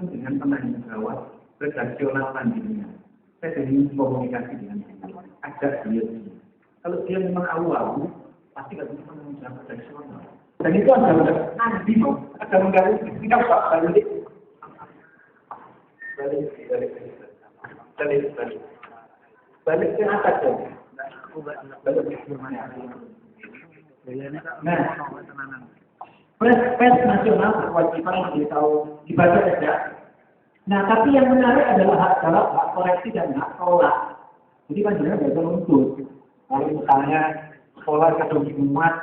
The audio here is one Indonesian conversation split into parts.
Dengan penanya jawab redaksional nantinya, saya jadi komunikasi dengan dia, ajak dia. Kalau dia memang awu-awu, pasti nggak bisa menanggung jawab redaksional. Dan itu ada nanti mau ada menggali kita balik ke atas ya. Nah, pers nasional berkewajiban dibaca saja. Nah, tapi yang menarik adalah hak koreksi dan hak tolak. Jadi kan sebenarnya nggak bisa menuntut. Kalau misalnya sekolah atau umat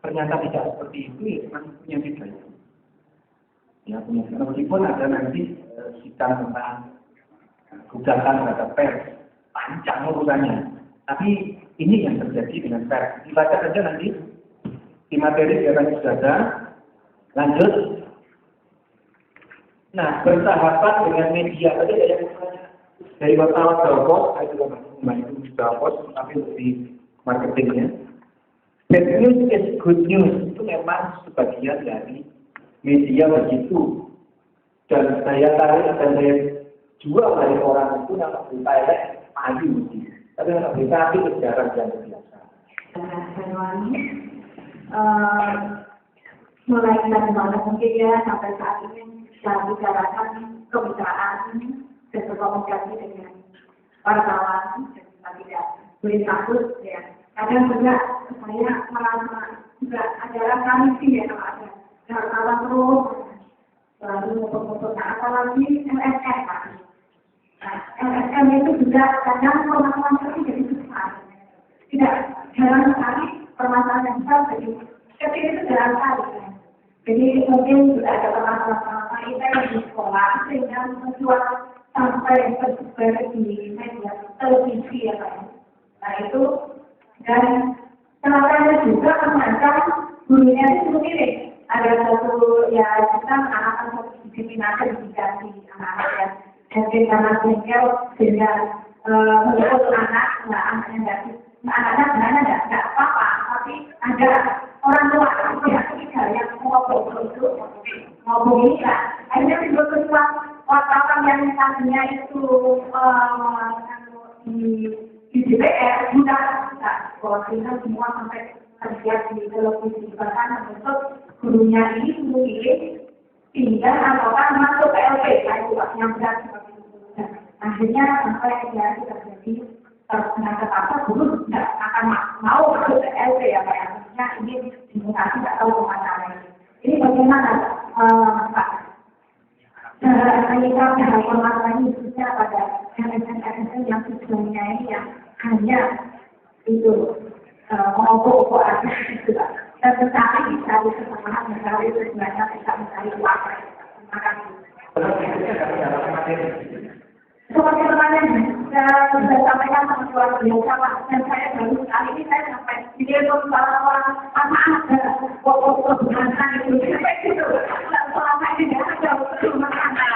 ternyata tidak seperti itu, ya kan punya kita. Ya punya kita. Meskipun ada nanti sidang tentang gugatan terhadap pers, panjang urusannya. Tapi ini yang terjadi dengan pers. Dibaca saja nanti di materi yang akan sudah ada. Lanjut. Nah, bersahabat dengan media tadi ada yang dari wartawan Dalpos, saya juga masih itu Dalpos, tapi di marketingnya. Bad news is good news itu memang sebagian dari media begitu. Dan saya tarik dan saya jual dari orang itu nama berita elek maju. Tapi nama berita itu jarang yang biasa. Mulai dari mana mungkin ya sampai saat ini kita bicarakan kemitraan dan berkomunikasi dengan wartawan dan tidak boleh takut ya. Kadang juga saya merasa juga adalah kami sih ya kalau ada wartawan terus lalu untuk apalagi LSM Pak. Nah, LSM itu juga kadang permasalahan itu jadi besar. Tidak jarang sekali permasalahan yang besar jadi kecil itu jarang sekali. Jadi mungkin juga ada permasalahan kita yang di sekolah sehingga menjual sampai tersebar di media televisi ya Pak. Nah itu dan celakanya juga mengancam gurunya itu sendiri. Ada satu ya kita anak-anak satu diskriminasi edukasi anak-anak ya. Dan karena bengkel sehingga menurut anaknya sebenarnya nggak apa-apa, tapi ada orang tua yang ketiga yang ngomong itu ngomong ini lah. Akhirnya timbul kesulitan wartawan yang tadinya itu di DPR sudah bahwa kita semua sampai kerja di televisi bahkan untuk gurunya ini memilih tinggal atau masuk ke LP itu yang berat seperti itu. Akhirnya sampai ya terjadi ternyata apa guru tidak akan mau masuk ke LP ya Pak. Artinya ini dimutasi tidak tahu kemana lagi. Ini bagaimana Pak? Menyikapi hal permasalahan ini khususnya pada MSN yang tujuannya ini yang hanya itu mengobok-obok aja gitu Pak. Dan tetapi bisa disempurnakan mencari itu sebenarnya bisa mencari uang. Terima kasih. Seperti kemarin saya sudah sampaikan sama keluarga biasa Pak, dan saya baru kali ini saya sampai di telepon orang anak-anak pokok kebenaran itu sampai gitu. Selama ini tidak ada rumah anak.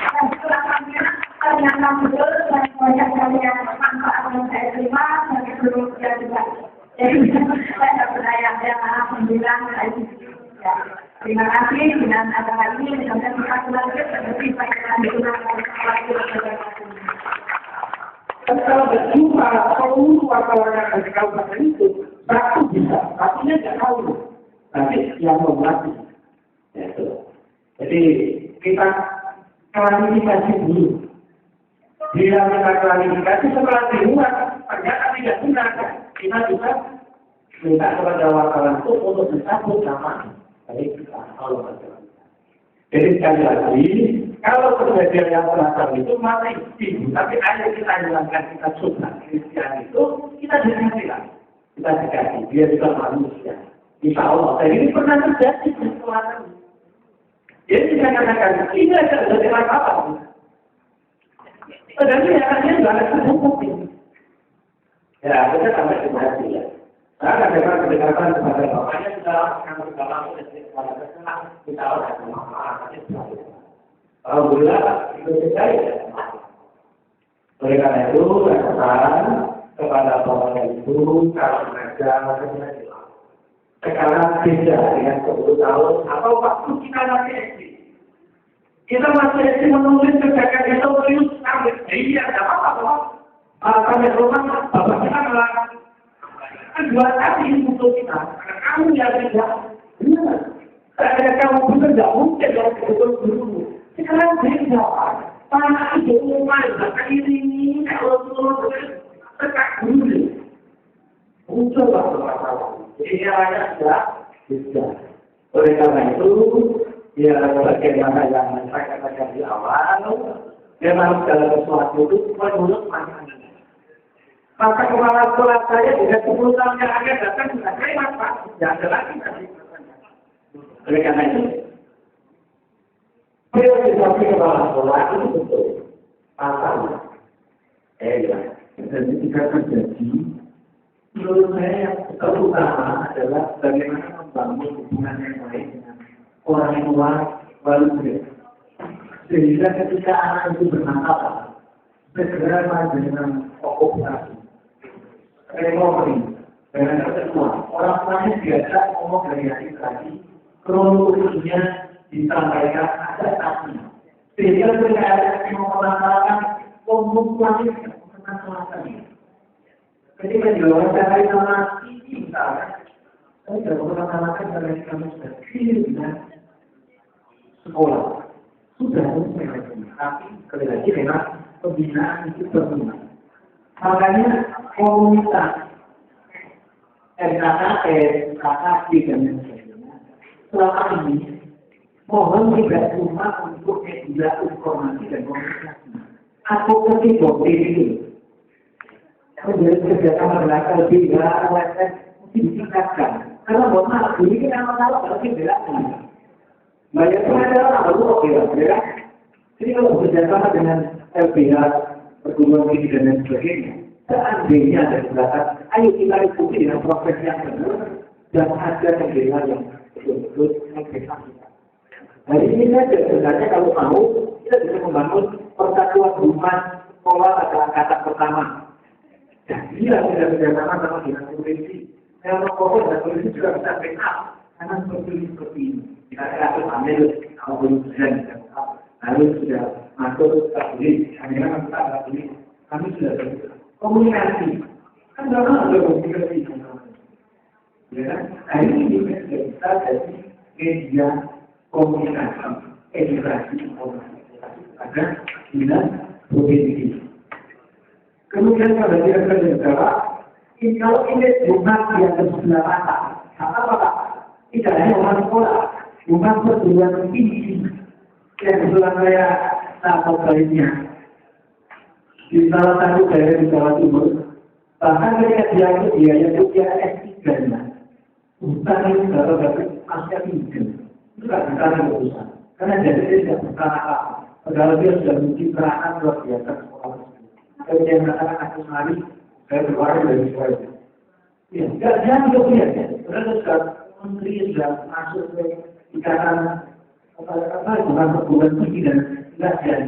Dan setelahnya ternyata betul dan banyak sekali yang manfaat yang saya terima dan sebelum dia juga. Jadi saya percaya alhamdulillah ya. Terima kasih dengan acara ini mudah-mudahan kita selanjutnya lebih baik dan digunakan lagi. Kalau berjumpa seluruh wartawan dari kabupaten itu, satu bisa, satunya tidak tahu. Nanti yang membantu. Jadi kita klarifikasi dulu. Bila kita klarifikasi setelah dibuat, ternyata tidak benar. Kita juga minta kepada wartawan itu untuk mencabut nama dari kita. Jadi sekali lagi, kalau kejadian yang terakhir itu masih istimewa, tapi ayo kita hilangkan, kita suka Kristian itu, kita dikasihlah. Kita dikasih, dia juga manusia. Insya Allah, dan ini pernah terjadi di selatan. Jadi saya katakan, ini adalah dari apa? Dan ini akhirnya juga ada kesempatan. Ya, kita sampai dimati ya. Saya katakan pendekatan kepada bapaknya sudah akan bergabung kepada kesenang kita orang yang alhamdulillah itu saya. Oleh karena itu, saya pesan kepada bapaknya itu kalau mengajar sekarang beda dengan 10 tahun atau waktu kita masih SD. Kita masih SD menulis kerjakan itu terus sampai iya, tidak apa-apa. Sampai rumah, bapak kita melakukan dua kali untuk kita. Karena kamu yang tidak benar. Karena kamu benar tidak mungkin kalau betul dulu. Sekarang beda. Tanah itu umar, bahkan ini kalau turun tekak dulu. Muncul masalah. Jadi yang sudah bisa. Oleh karena itu, ya bagaimana yang saya katakan di awal, memang segala sesuatu itu menurut maknanya. Maka kepala sekolah saya juga 10 tahun yang akan datang sudah lewat Pak, tidak ada lagi tadi. Oleh karena itu, priorisasi kepala sekolah itu betul. Pasalnya, jadi jika terjadi. Menurut saya yang terutama adalah bagaimana membangun hubungan yang baik dengan orang yang luar baru. Sehingga ketika anak itu bernafas, segera dengan komunikasi, memori, dengan ketentuan. Orang tuanya biasa ngomong dari hari tadi, kronologinya disampaikan ada tapi. Sehingga ketika ada yang mengatakan komunikasi mengenai ketika diwawancarai sama ini misalnya, saya tidak pernah mengatakan karena kami sudah clear dengan sekolah. Sudah selesai, tapi sekali lagi memang pembinaan itu perlu. Makanya komunitas NKKS, KKP dan sebagainya selama ini mohon tidak cuma untuk media informasi dan komunikasi. Aku ketika itu menjadi kerjasama dengan LB, OSS, mesti ditingkatkan. Karena buat maaf, ini kan masalah berarti berarti. Banyak pengajaran baru oke lah, ya. Jadi kalau kerjasama dengan LBH, perguruan tinggi dan lain sebagainya, seandainya ada belakang, ayo kita ikuti dengan proses yang benar dan ada pembela yang betul-betul mengintegrasi kita. Hari ini saja sebenarnya kalau mau, kita bisa membangun persatuan rumah sekolah pada angkatan pertama. Jadi dia tidak bekerjasama sama dengan provinsi. Yang pokok dan provinsi juga bisa backup karena seperti ini. Kita akan ambil kalau belum sudah lalu sudah masuk stabilis. Akhirnya kita stabilis. Kami sudah komunikasi. Kan dalam ada komunikasi. Ya, hari ini kita bisa jadi media komunikasi, edukasi, ada dengan provinsi. Kemudian pada kira-kira negara, kalau ini bukan yang sebelah mata, apa Pak? Tidak hanya orang sekolah, bukan perguruan tinggi yang sebelah saya atau lainnya. Di salah satu daerah di Jawa Timur, bahkan ketika dia itu biaya kuliah S3-nya, bukan itu dapat pasca tinggi, itu tidak bukan yang berusaha. Karena jadi dia tidak bukan apa, padahal dia sudah menciptakan luar biasa sekolah. Kalau dia mengatakan aku hari, saya keluar dari sekolah. Ya, jangan juga punya. Karena sekarang menteri sudah masuk ke ikatan bukan perguruan tinggi dan tidak jadi.